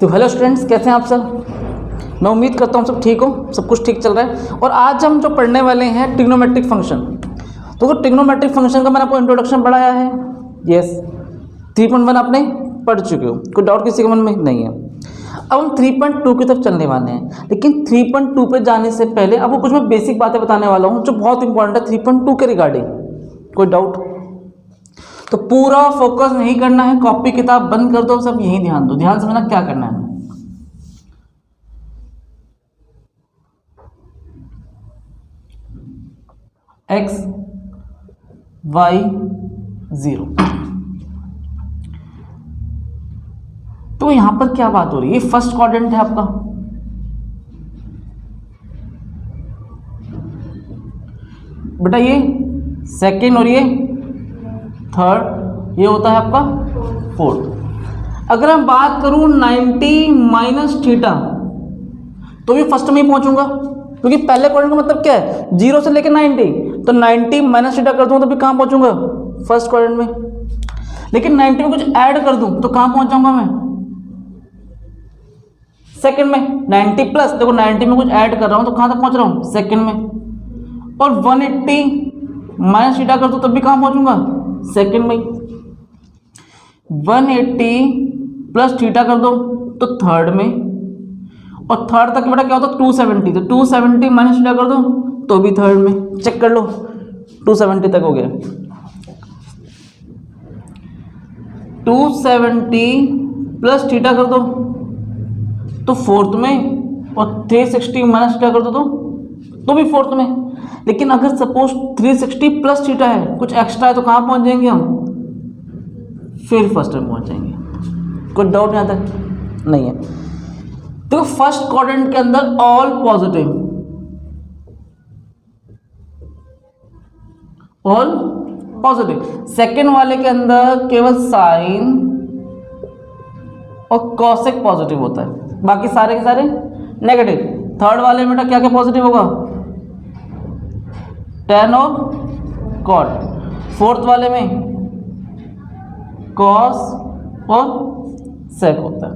तो hello students, कैसे हैं आप सब। मैं उम्मीद करता हूँ सब ठीक हो, सब कुछ ठीक चल रहा है। और आज हम जो पढ़ने वाले हैं ट्रिग्नोमेट्रिक फंक्शन। तो ट्रिग्नोमेट्रिक फंक्शन का मैंने आपको इंट्रोडक्शन पढ़ाया है। यस, 3.1 आपने पढ़ चुके हो, कोई डाउट किसी के मन में नहीं है। अब हम 3.2 की तरफ चलने वाले हैं, लेकिन 3.2 पे जाने से पहले आपको कुछ मैं बेसिक बातें बताने वाला हूँ जो बहुत इंपॉर्टेंट है 3.2 के रिगार्डिंग। कोई डाउट? तो पूरा फोकस नहीं करना है, कॉपी किताब बंद कर दो, सब यही ध्यान दो, ध्यान समझना क्या करना है। x y 0। तो यहां पर क्या बात हो रही है, ये फर्स्ट क्वाड्रेंट है आपका, बेटा ये सेकेंड और ये थर्ड, ये होता है आपका फोर्थ। अगर हम बात करूं 90 माइनस थीटा, तो भी फर्स्ट में ही पहुंचूंगा, क्योंकि पहले क्वाड्रेंट का मतलब क्या है, 0 से लेकर 90। तो 90 माइनस थीटा कर दूं तो भी कहां पहुंचूंगा, फर्स्ट क्वाड्रेंट में। लेकिन 90 में कुछ ऐड कर दूं तो कहां पहुंच जाऊंगा मैं, सेकंड में। 90 प्लस, देखो 90 में कुछ ऐड कर रहा हूं तो कहां तक पहुंच रहा हूं, सेकंड में। और 180 माइनस थीटा कर दूं तब भी कहां पहुंचूंगा, सेकंड में। 180 प्लस थीटा कर दो तो थर्ड में, और थर्ड तक बेटा क्या होता है 270, तो 270 माइनस थीटा कर दो तो भी थर्ड में। चेक कर लो, 270 तक हो गया। 270 प्लस थीटा कर दो तो फोर्थ में, और 360 माइनस थीटा कर दो तो भी फोर्थ में। लेकिन अगर सपोज 360 प्लस थीटा है, कुछ एक्स्ट्रा है, तो कहाँ पहुंच जाएंगे हम, फिर फर्स्ट में पहुंच जाएंगे। कोई डाउट यहाँ तक नहीं है। तो फर्स्ट क्वाड्रेंट के अंदर all positive, all positive. Second वाले के अंदर केवल साइन और कॉसेक पॉजिटिव होता है, बाकी सारे के सारे नेगेटिव। थर्ड वाले में बेटा क्या क्या पॉजिटिव होगा, tan और cot। फोर्थ वाले में cos और sec होता है।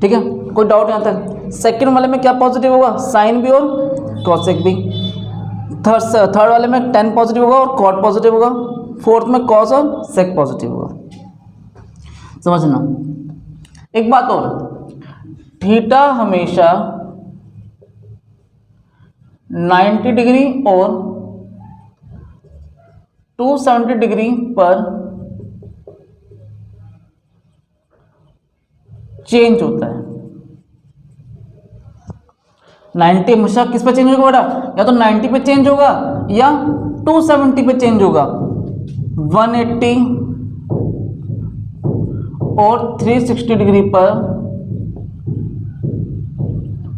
ठीक है, कोई डाउट यहाँ तक। सेकंड वाले में क्या पॉजिटिव होगा, साइन भी और कॉसेक भी। थर्ड वाले में tan पॉजिटिव होगा और cot पॉजिटिव होगा। फोर्थ में cos और sec पॉजिटिव होगा। समझना एक बात और, थीटा हमेशा 90 डिग्री और 270 डिग्री पर चेंज होता है। 90 हमेशा किस पे चेंज होगा बेटा, या तो 90 पे चेंज होगा या 270 पे चेंज होगा। 180 और 360 डिग्री पर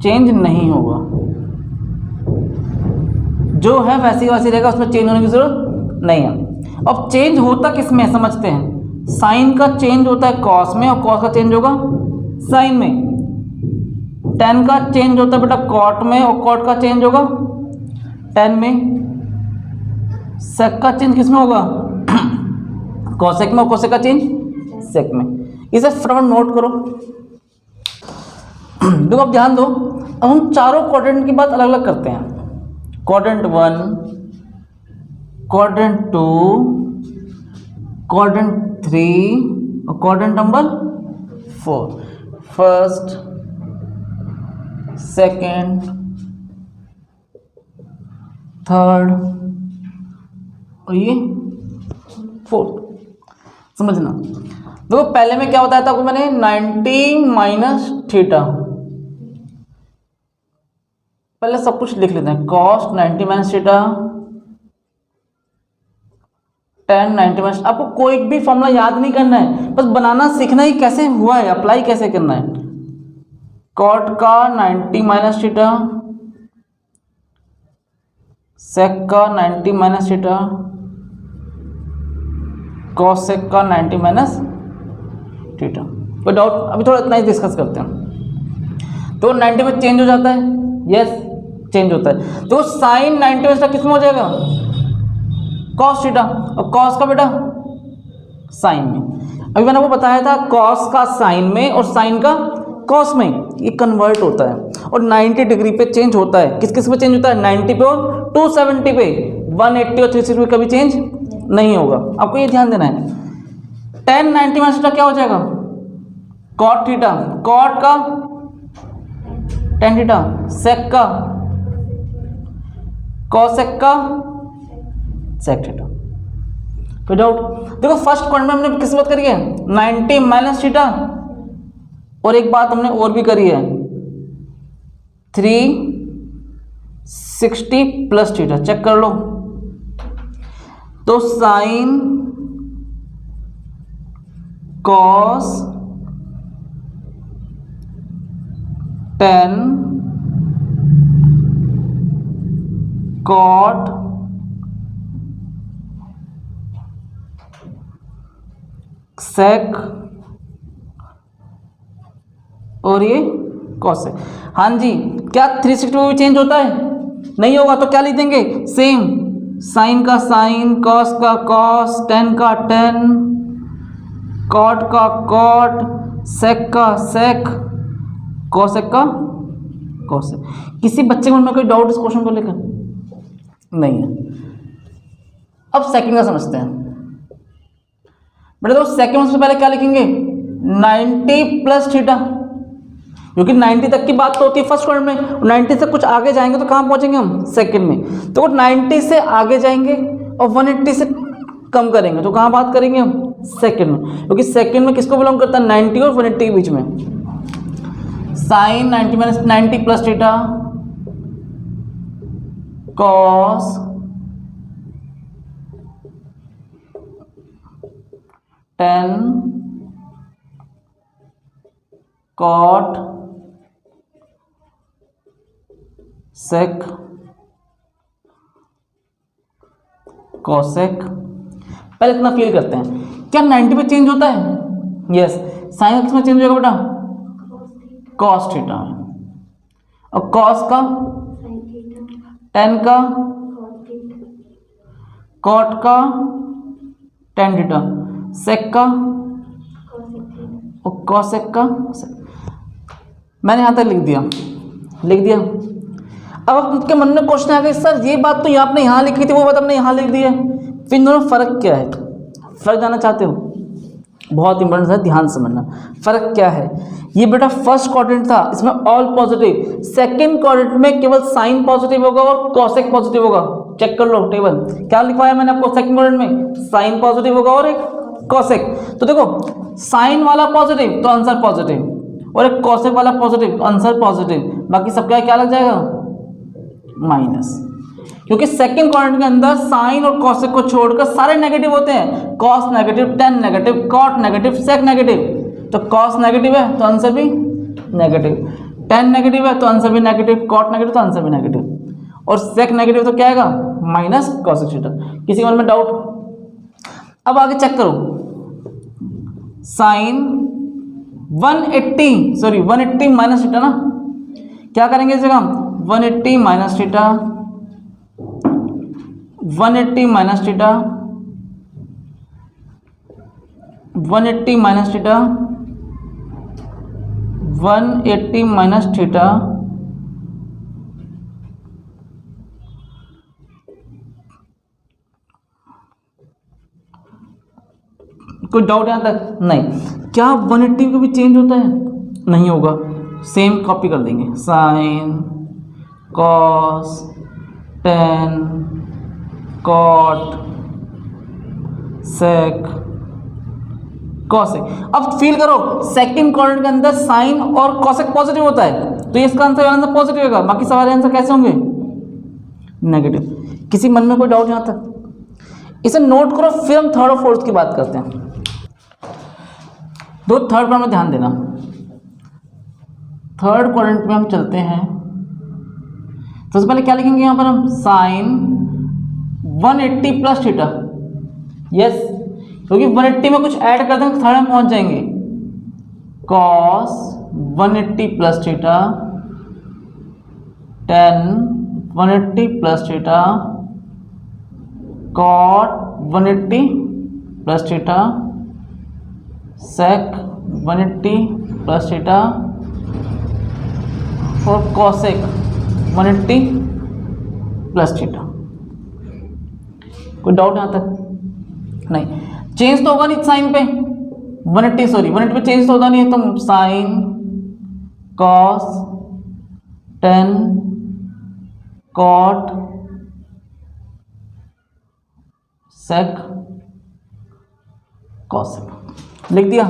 चेंज नहीं होगा, जो है वैसी वैसी रहेगा, उसमें चेंज होने की जरूरत नहीं है। अब चेंज होता किस में समझते हैं, साइन का चेंज होता है कॉस में, और कॉस का चेंज होगा साइन में। tan का चेंज होता है बेटा कॉट में, और कॉट का चेंज होगा tan में। sec का चेंज किस में होगा, कॉसेक में, और कॉसेक का चेंज sec में। इसे फटाफट नोट करो। देखो अब ध्यान दो, अब हम चारों क्वाड्रेंट की बात अलग अलग करते हैं। क्वाड्रेंट 1, क्वाड्रेंट 2, क्वाड्रेंट 3 और quadrant number 4। First, second, third और ये फोर्थ। समझना, देखो पहले में क्या बताया था आपको मैंने, 90 माइनस थीटा। पहले सब कुछ लिख लेते हैं, cos 90 minus theta, tan 90 minus. आपको कोई भी फॉर्मूला याद नहीं करना है, बस बनाना सीखना ही कैसे हुआ है, अप्लाई कैसे करना है। cot का 90 माइनस थीटा, sec का 90 माइनस थीटा, cos sec का 90 माइनस थीटा। कोई डाउट? अभी थोड़ा इतना ही डिस्कस करते हैं। तो 90 में चेंज हो जाता है, यस चेंज होता है। तो साइन 90 में किस में हो जाएगा, कॉस थीटा, और कॉस का बेटा साइन में। अभी मैंने आपको बताया था कॉस का साइन में और साइन का कॉस में ये कन्वर्ट होता है और 90 डिग्री पे चेंज होता है। किस किस पे चेंज होता है? 90 पे और 270 पे। 180 और 360 पे कभी चेंज नहीं होगा। आपको ये ध्यान देना है। tan 90 माइनस थीटा क्या हो जाएगा? Cot theta. कॉट का tan थीटा, सेक का कॉसेक का सेक थीटा। कोई डाउट? देखो फर्स्ट क्वाड्रेंट में हमने किस बात करी है? 90 माइनस थीटा, और एक बात हमने और भी करी है 360 प्लस थीटा। चेक कर लो। तो sine cos tan cot sec और ये कॉसेक। हाँ जी, क्या 360 में भी चेंज होता है? नहीं होगा। तो क्या लिख देंगे? सेम, साइन का साइन, कॉस का कॉस, टेन का टेन, कॉट का कॉट, सेक का सेक, कॉसेक का कॉसेक। किसी बच्चे को में कोई डाउट इस क्वेश्चन को लेकर? नहीं है। अब सेकंड का समझते हैं। बेटा तो सेकंड में सबसे पहले क्या लिखेंगे? 90 प्लस थीटा, क्योंकि 90 तक की बात तो होती है फर्स्ट क्वाड्रेंट में। 90 से कुछ आगे जाएंगे तो कहाँ पहुंचेंगे हम? सेकंड में। तो 90 से आगे जाएंगे और 180 से कम करेंगे तो कहाँ बात करेंगे हम? सेकंड में। क्योंकि सेकंड में किसको बिलोंग करता है? 90 और 180 के बीच में। Sine 90 minus 90 plus theta cos 10 cot sec cosec. पहले इतना फील करते हैं, क्या 90 पे चेंज होता है? यस। साइन किस में चेंज होगा बेटा? कॉस थीटा में। और कॉस का 10 का, कॉट का tan थीटा, सेक का और कॉसेक का। मैंने यहां तक लिख दिया। अब आपके मन में क्वेश्चन आ गया, सर ये बात तो आपने यहाँ लिखी थी, वो बात आपने यहाँ लिख दी है, फिर इन दोनों फर्क क्या है? फर्क जानना चाहते हो? बहुत इंपॉर्टेंट है, ध्यान समझना। फर्क क्या है? ये बेटा फर्स्ट क्वाड्रेंट था, इसमें ऑल पॉजिटिव। सेकंड क्वाड्रेंट में केवल साइन पॉजिटिव होगा और कॉसेक पॉजिटिव होगा। चेक कर लो टेबल, क्या लिखवाया मैंने आपको? सेकंड क्वाड्रेंट में साइन पॉजिटिव होगा और एक कॉसेक। तो देखो साइन वाला पॉजिटिव तो आंसर पॉजिटिव, और एक कॉसेक वाला पॉजिटिव तो आंसर पॉजिटिव। बाकी सबका क्या लग जाएगा? माइनस। क्योंकि सेकंड क्वाड्रेंट के अंदर साइन और कॉसेक को छोड़कर सारे नेगेटिव होते हैं। Cos negative, tan negative, cot negative, sec negative. तो कॉस नेगेटिव है तो आंसर भी नेगेटिव, टेन नेगेटिव है तो आंसर भी नेगेटिव, कॉट नेगेटिव तो आंसर भी नेगेटिव, और सेक नेगेटिव तो क्या आएगा? Minus cosec theta. किसी के मन में डाउट? अब आगे चेक करो। साइन 180 माइनस थीटा ना, क्या करेंगे इस जगह? 180 minus theta, 180 minus theta, 180 minus theta, 180 minus theta, कोई डाउट यहां तक? नहीं। क्या 180 को भी चेंज होता है? नहीं होगा। सेम कॉपी कर देंगे। Sine cos tan cot sec cosec. अब फील करो, सेकंड क्वाड्रेंट के अंदर साइन और कॉसेक पॉजिटिव होता है, तो इसका आंसर पॉजिटिव होगा। बाकी सारे आंसर कैसे होंगे? नेगेटिव। किसी मन में कोई डाउट यहां तक? इसे नोट करो, फिर हम थर्ड और फोर्थ की बात करते हैं। दो थर्ड पर में ध्यान देना। थर्ड क्वाड्रेंट में हम चलते हैं। सबसे पहले क्या लिखेंगे यहां पर हम? Sign 180 plus theta. यस, क्योंकि 180 में कुछ ऐड कर देंगे थर्ड में पहुंच जाएंगे। Cos 180 plus theta, tan 180 plus theta, cot 180 plus theta, sec 180 plus theta और cosec 180 प्लस थीटा। कोई डाउट यहाँ तक? नहीं। चेंज तो होगा नहीं साइन पे, 180 सॉरी 180 पे चेंज तो होगा नहीं है, तो sine cos tan cot sec cosec लिख दिया।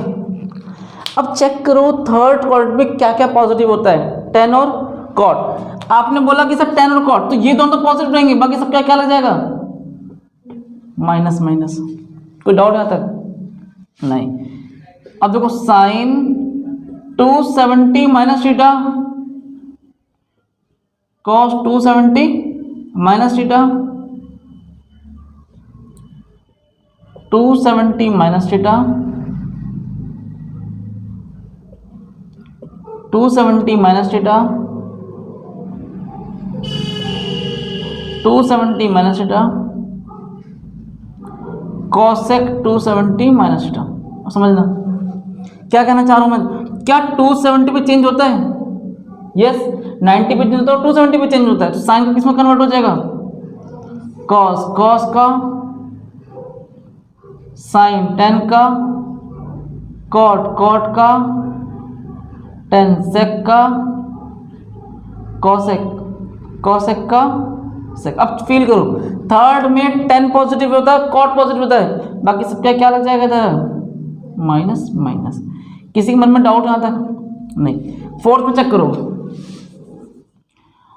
अब चेक करो थर्ड क्वाड्रेंट में क्या क्या पॉजिटिव होता है, टेन और कॉट। आपने बोला कि सर टेन और कॉट, तो ये दोनों तो पॉजिटिव रहेंगे, बाकी सब क्या क्या लग जाएगा, माइनस माइनस। कोई डाउट यहाँ तक? नहीं। अब देखो sine 270 minus theta cos 270 minus theta 270 minus theta 270 minus theta 270 minus theta cosec 270 minus theta. समझना क्या कहना चाह रहा हूं मैं? क्या 270 पे चेंज होता है? यस। 90 पे चेंज होता है, 270 पे चेंज होता है, तो साइन का किस में कन्वर्ट हो जाएगा, कॉस, कॉस का साइन, टेन का कॉट, कॉट का टेन, सेक का कॉसेक, कॉसेक का सेक। अब फील करो थर्ड में टेन पॉजिटिव होता है, कॉट पॉजिटिव होता है, बाकी सब क्या क्या लग जाएगा था, माइनस माइनस। किसी के मन में डाउट यहाँ तक? नहीं। फोर्थ में चेक करो,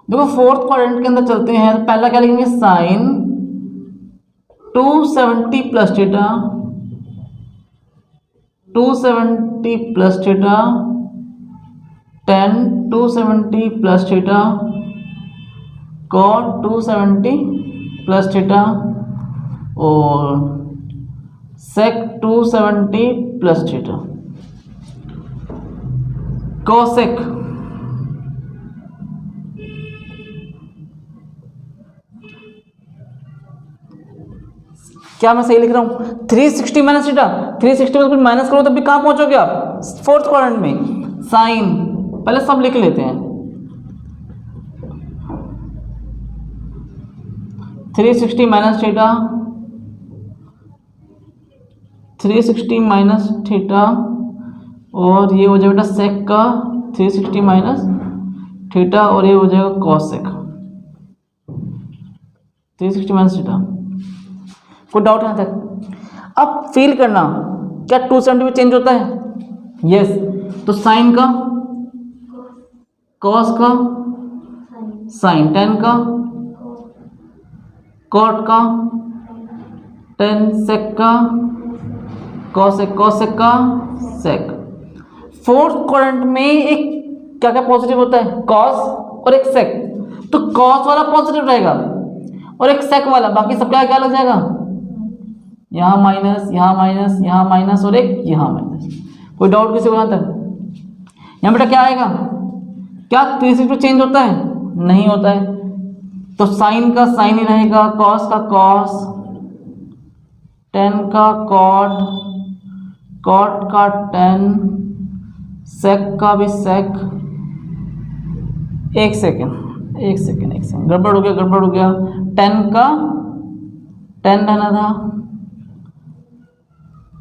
देखो फोर्थ क्वाड्रेंट के अंदर चलते हैं, तो पहला क्या लिखेंगे, sine 270 plus theta 270 plus theta tan 270 plus theta cot 270 plus theta और सेक 270 प्लस थीटा कॉसेक क्या मैं सही लिख रहा हूं? 360 माइनस थीटा, 360 में कुछ माइनस करो तब भी कहां पहुंचोगे आप, फोर्थ क्वाड्रेंट में। साइन पहले सब लिख लेते हैं, 360 माइनस थीटा 360 माइनस थीटा और ये हो जाएगा बेटा सेक का 360 माइनस थीटा और ये हो जाएगा कॉस सेक 360 माइनस थीटा। कोई डाउट यहाँ तक? अब फील करना क्या 270 में चेंज होता है? यस। तो साइन का कॉस का साइन, टेन का कॉट का टेन, सेक का कॉसेक, कॉसेक का सेक। फोर्थ क्वाड्रेंट में एक क्या क्या पॉजिटिव होता है, कॉस और एक सेक, तो कॉस वाला पॉजिटिव रहेगा और एक सेक वाला, बाकी सब क्या क्या लग जाएगा, यहाँ माइनस, यहाँ माइनस, यहाँ माइनस और एक यहाँ माइनस। कोई डाउट किसी को यहाँ तक? यहाँ बेटा क्या आएगा, क्या 360 पे चेंज होता है? नहीं होता है, तो साइन का साइन ही रहेगा, कॉस का कॉस, टेन का कॉट, कॉट का टेन, सेक का भी सेक। एक सेकेंड गड़बड़ हो गया। टेन का टेन रहना था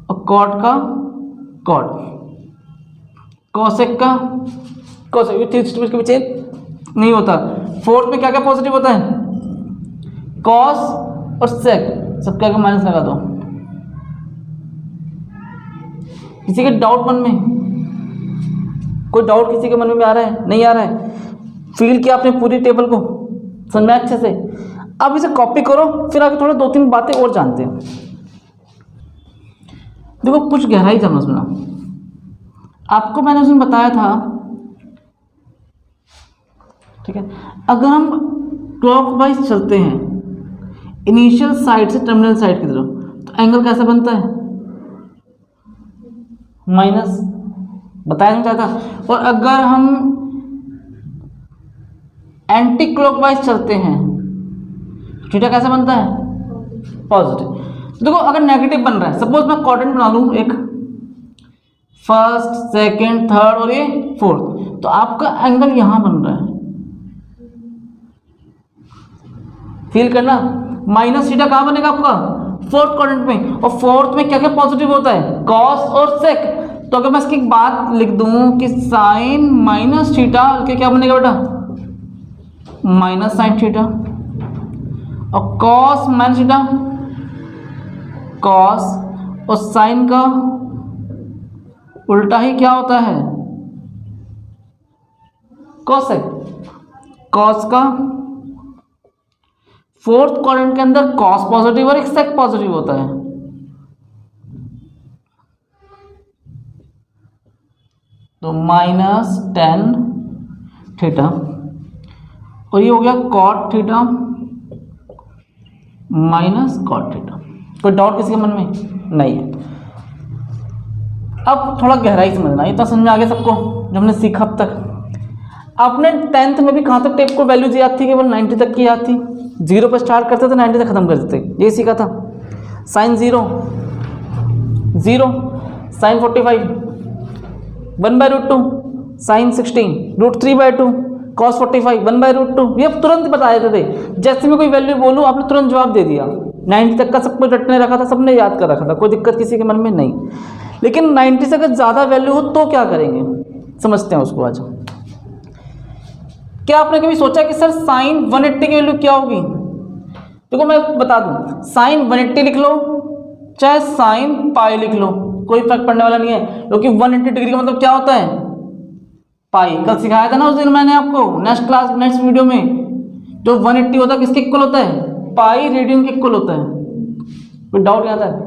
और कॉट का कॉट, कॉसेक का कॉसेक, 360 के पीछे नहीं होता। फोर्थ में क्या क्या पॉजिटिव होता है, कॉस और सेक, सब क्या क्या माइनस लगा दो। किसी के डाउट मन में? कोई डाउट किसी के मन में आ रहा है? नहीं आ रहा है? फील किया आपने पूरी टेबल को, समझ में अच्छे से? अब इसे कॉपी करो, फिर आगे थोड़ा 2-3 बातें और जानते हैं। देखो कुछ गहराई समझना, आपको मैंने उसमें बताया था, ठीक है, अगर हम क्लॉकवाइज चलते हैं इनिशियल साइड से टर्मिनल साइड की तरफ, तो एंगल कैसा बनता है, माइनस, बताया नहीं था। और अगर हम एंटी क्लॉकवाइज चलते हैं, थीटा कैसा बनता है, पॉजिटिव। देखो अगर नेगेटिव बन रहा है, सपोज मैं क्वाड्रेंट बना लूं एक, फर्स्ट, सेकंड, थर्ड और ये फोर्थ। तो आपका एंगल यहां बन रहा है, फील करना। माइनस थीटा कहां बनेगा आपका? फोर्थ क्वाड्रेंट में। और फोर्थ में क्या क्या पॉजिटिव होता है? कॉस और सेक। तो अगर मैं इसकी एक बात लिख दूं कि साइन माइनस थीटा के क्या बनेगा बेटा? Minus sine theta. और कॉस माइनस थीटा कॉस, और साइन का उल्टा ही क्या होता है? कॉसेक। कॉस का फोर्थ क्वाड्रेंट के अंदर कॉस पॉजिटिव और एक सेक पॉजिटिव होता है। तो माइनस टेन थीटा, और ये हो गया cot theta minus cot theta. कोई डाउट किसी के मन में नहीं है? अब थोड़ा गहराई समझना, इतना समझ में आ गया सबको जो हमने सीखा अब तक। आपने 10th में भी कहाँ तक टेप को वैल्यूज याद थी? केवल 90 तक की याद थी। 0 पर स्टार्ट करते थे, 90 तक खत्म कर देते, ये सीखा था। Sine 0 0, sine 45 1/√2, sine 16 √3/2, cos 45 1/√2। ये तुरंत बता देते थे। जैसे मैं कोई वैल्यू बोलूँ आपने तुरंत जवाब दे दिया। 90 तक का सब कुछ रटने रखा था, सबने याद कर रखा था, कोई दिक्कत किसी के मन में नहीं। लेकिन 90 से अगर ज़्यादा वैल्यू हो तो क्या करेंगे, समझते हैं उसको आज। क्या आपने कभी सोचा कि सर साइन 180 की वैल्यू क्या होगी? देखो मैं बता दूं, साइन 180 लिख लो चाहे साइन पाई लिख लो, कोई फर्क पड़ने वाला नहीं है, क्योंकि 180 डिग्री का मतलब क्या होता है? पाई। कल सिखाया था ना उस दिन मैंने आपको, नेक्स्ट वीडियो में। जो 180 होता है किसके इक्वल होता है? पाई रेडियन के इक्वल होता है। कोई डाउट आता है?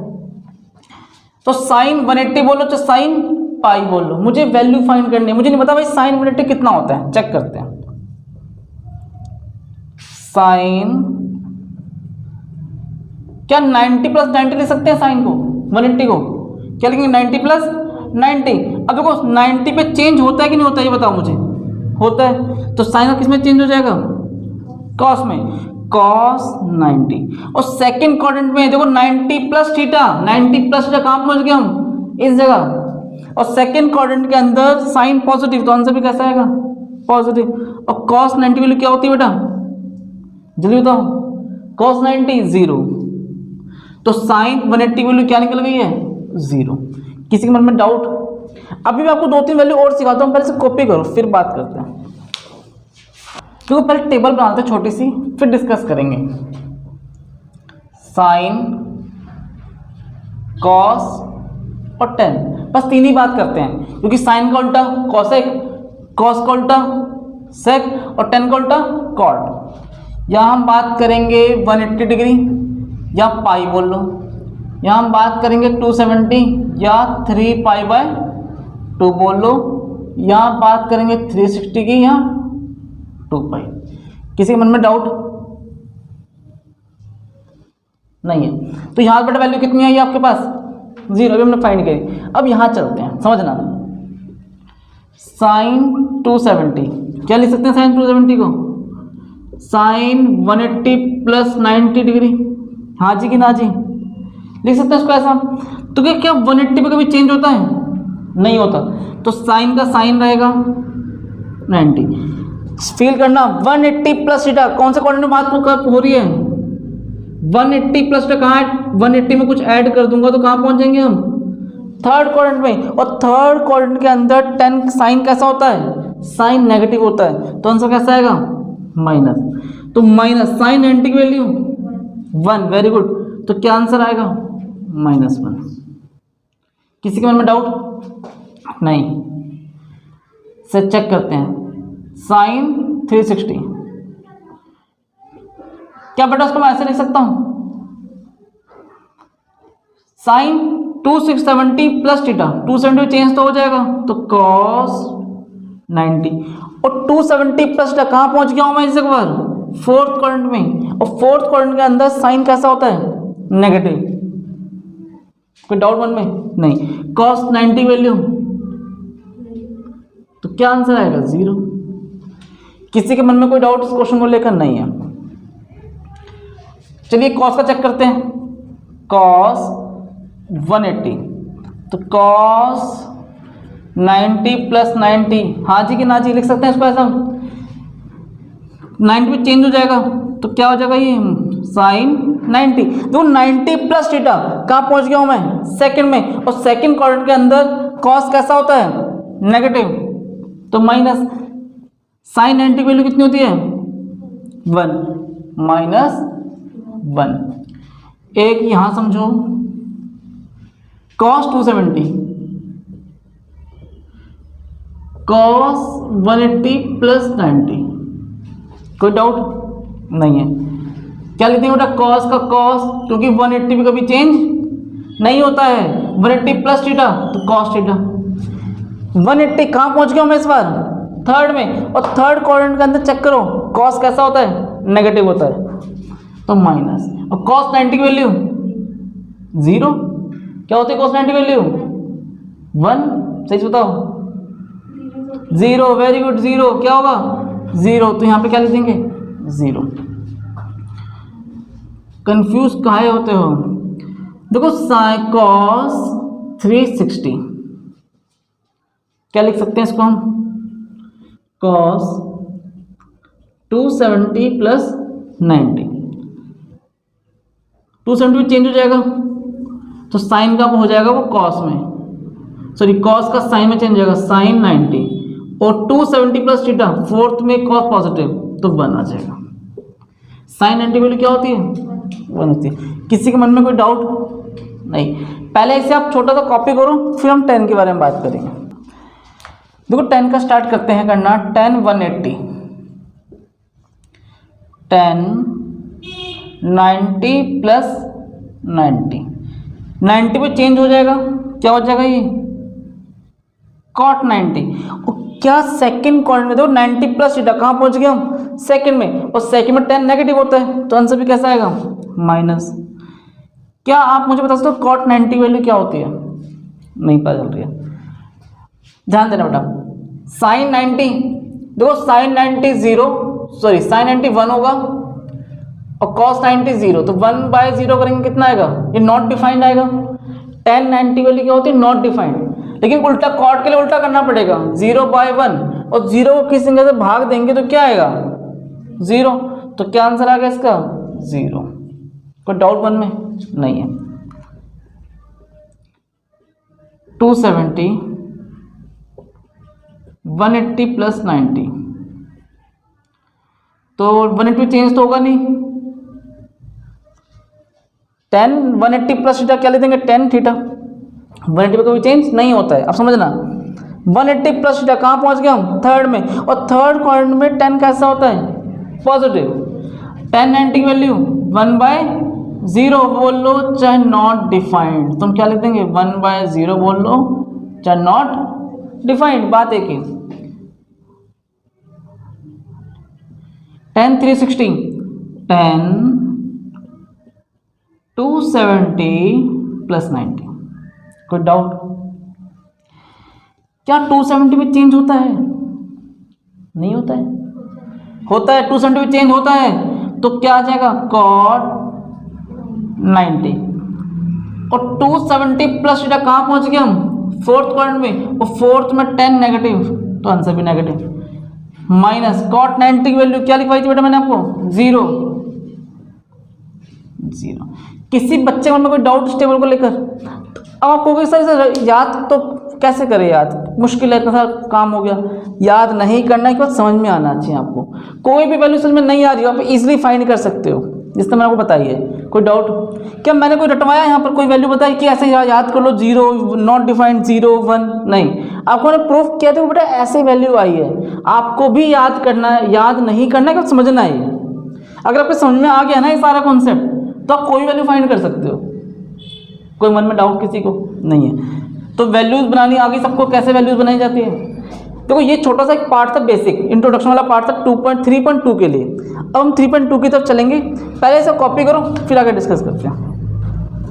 तो साइन 180 बोलो चाहे साइन पाई बोल लो, मुझे वैल्यू फाइंड करनी है। मुझे नहीं पता भाई साइन 180 कितना होता है, चेक करते हैं। साइन क्या 90 + 90 ले सकते हैं? साइन को 180 को क्या लिखेंगे? 90 + 90। अब देखो 90 पे चेंज होता है कि नहीं होता है, ये बताओ मुझे। होता है, तो साइन का किस में चेंज हो जाएगा? कॉस में, cos 90। और सेकंड क्वाड्रेंट में देखो 90 + थीटा, 90 + थीटा कहां पहुंच गए हम? इस जगह। और सेकंड क्वाड्रेंट के अंदर साइन पॉजिटिव, तो आंसर भी कैसा आएगा? पॉजिटिव। और cos 90 वैल्यू क्या होती है बेटा? जल्दी बताओ। cos 90 0। तो साइन 180 वैल्यू क्या निकल गई है? 0। किसी के मन में डाउट? अभी मैं आपको 2-3 वैल्यू और सिखाता हूँ, पहले से कॉपी करो फिर बात करते हैं। तो पहले टेबल बनाते हैं छोटी सी, फिर डिस्कस करेंगे। साइन, कॉस और टेन, बस 3 ही बात करते हैं, क्योंकि साइन का उल्टा कॉसेक, कॉस का उल्टा सेक और टेन का उल्टा कॉट। यहाँ हम बात करेंगे 180 डिग्री या पाई बोल लो, यहाँ हम बात करेंगे 270 या 3π/2 बोल लो, यहाँ बात करेंगे 360 की या 2π। किसी के मन में डाउट नहीं है? तो यहाँ बेटा वैल्यू कितनी आई आपके पास? 0, अभी हमने फाइंड करी। अब यहाँ चलते हैं, समझना। साइन 270 क्या लिख सकते हैं? साइन 270 को साइन 180 + 90 डिग्री, हाँ जी कि ना जी? लिख सकते हैं इसको ऐसा। तो क्या 180 पे कभी चेंज होता है? नहीं होता। तो साइन का साइन रहेगा 90। फील करना, 180 + थीटा कौन सा क्वाड्रेंट में बात हो रही है? 180 + थीटा कहाँ है? 180 में कुछ ऐड कर दूंगा तो कहाँ पहुंच जाएंगे हम? थर्ड क्वाड्रेंट में। और थर्ड क्वाड्रेंट के अंदर 10 साइन कैसा होता है? साइन नेगेटिव होता है, तो आंसर कैसा आएगा? माइनस। तो माइनस साइन 90 की वैल्यू 1, वेरी गुड। तो क्या आंसर आएगा? -1। किसी के मन में डाउट नहीं? से चेक करते हैं। साइन 360 क्या बेटा उसको मैं ऐसे लिख सकता हूं? साइन 270 + थीटा, 270 चेंज तो हो जाएगा, तो cos 90। और 270 + थीटा कहां पहुंच गया हूं मैं? इस बार फोर्थ क्वाड्रेंट में। और फोर्थ क्वाड्रेंट के अंदर साइन कैसा होता है? नेगेटिव। कोई डाउट मन में नहीं? cos 90 वैल्यू, तो क्या आंसर आएगा? 0। किसी के मन में कोई डाउट इस क्वेश्चन को लेकर नहीं है? चलिए cos का चेक करते हैं। cos 180, तो cos 90 प्लस 90, हाँ जी कि ना जी लिख सकते हैं इसको ऐसा, 90 में चेंज हो जाएगा तो क्या हो जाएगा ये साइन 90। तो 90 प्लस थीटा कहाँ पहुँच गया हूँ मैं, सेकंड में, और सेकंड क्वाड्रेंट के अंदर कॉस कैसा होता है, नेगेटिव, तो माइनस साइन 90 की वैल्यू कितनी होती है 1 माइनस 1। एक यहाँ समझो कॉस 270 कॉस 180 प्लस 90, कोई डाउट नहीं है। क्या लिखते हैं बेटा, कॉस का कॉस, क्योंकि 180 भी कभी चेंज नहीं होता है, 180 प्लस थीटा तो कॉस थीटा। 180 कहाँ पहुंच गया मैं इस बार, थर्ड में, और थर्ड क्वाड्रेंट के अंदर चेक करो कॉस कैसा होता है, नेगेटिव होता है, तो माइनस, और कॉस 90 की वैल्यू 0, क्या होती है कॉस 90 की वैल्यू 1, सही बताओ 0, वेरी गुड 0, क्या होगा 0, तो यहाँ पे क्या लिख देंगे 0। कंफ्यूज काहे होते हो, देखो साइन कॉस 360 क्या लिख सकते हैं इसको हम, कॉस 270 प्लस 90, 270 चेंज हो जाएगा तो साइन का हो जाएगा वो कॉस में, सॉरी कॉस का साइन में चेंज हो जाएगा साइन 90, और 270 प्लस थीटा फोर्थ में कॉस पॉजिटिव तो 1 आ जाएगा। साइन 90 वैल्यू क्या होती है 1 होती है। किसी के मन में कोई डाउट नहीं, पहले इसे आप छोटा सा कॉपी करो फिर हम 10 के बारे में बात करेंगे। देखो 10 का स्टार्ट करते हैं करना, 10 180, 10 90 प्लस 90 पे चेंज हो जाएगा, क्या हो जाएगा ये कॉट 90, और क्या सेकंड क्वाड्रेंट में देखो 90 प्लस थीटा कहाँ पहुंच गया हम सेकंड में, और सेकंड में 10 नेगेटिव होता है तो आंसर भी कैसा आएगा माइनस। क्या आप मुझे बता सकते हो कॉट 90 वैल्यू क्या होती है, नहीं पता चल रही है, ध्यान देना बेटा। साइन 90 देखो साइन 90 0, सॉरी साइन 90 1 होगा और कॉस 90 0, तो 1/0 करेंगे कितना आएगा, ये नॉट डिफाइंड आएगा। 10 90 वैल्यू क्या होती है नॉट डिफाइंड, लेकिन उल्टा कॉट के लिए उल्टा करना पड़ेगा, 0/1, और 0 को किस संख्या से भाग देंगे तो क्या आएगा 0, तो क्या आंसर आ गया इसका 0। कोई डाउट मन में नहीं है। 270 180 प्लस 90, तो 180 चेंज तो होगा नहीं, 10 180 प्लस थीटा क्या ले देंगे 10 थीटा, 180 पे कभी चेंज नहीं होता है। अब समझना 180 प्लस थीटा कहाँ पहुँच गया हम थर्ड में, और थर्ड क्वाड्रेंट में 10 कैसा होता है पॉजिटिव, 10 90 की वैल्यू 1/0 बोल लो चाहे नॉट डिफाइंड, तुम क्या लिख देंगे 1/0 बोल लो चाहे नॉट डिफाइंड, बात एक ही। 10 360, 10 270 प्लस 90, कोई डाउट, क्या 270 में चेंज होता है, नहीं होता है, होता है 270 में चेंज होता है, तो क्या आ जाएगा कॉट 90, और 270 प्लस थीटा कहाँ पहुंच गए हम फोर्थ क्वाड्रेंट में, और फोर्थ में 10 नेगेटिव तो आंसर भी नेगेटिव, माइनस कॉट 90 की वैल्यू क्या लिखवाई थी बेटा मैंने आपको 0। किसी बच्चे में कोई डाउट इस टेबल को लेकर, अब आपको कोई सर याद तो कैसे करें, याद मुश्किल है, इतना सारा काम हो गया, याद नहीं करना है कि बात समझ में आना चाहिए आपको। कोई भी वैल्यू समझ में नहीं आ रही हो आप इजीली फाइंड कर सकते हो, जिस तरह मैंने आपको बताई है। कोई डाउट, क्या मैंने कोई रटवाया यहाँ पर, कोई वैल्यू बताई कि ऐसे याद कर लो 0 नॉट डिफाइंड 0 1, नहीं, आपको मैंने प्रूफ किया था बेटा ऐसे वैल्यू आई है, आपको भी याद करना है, याद नहीं करना है कि समझना है। अगर आपको समझ में आ गया ना ये सारा कॉन्सेप्ट तो आप कोई वैल्यू फाइंड कर सकते हो, कोई मन में डाउट किसी को नहीं है। तो वैल्यूज बनानी आ गई सबको, कैसे वैल्यूज बनाई जाती है। देखो ये छोटा सा एक पार्ट था, बेसिक इंट्रोडक्शन वाला पार्ट था 3.2 के लिए। अब हम 3.2 की तरफ चलेंगे, पहले इसे कॉपी करो फिर आगे डिस्कस करते हैं।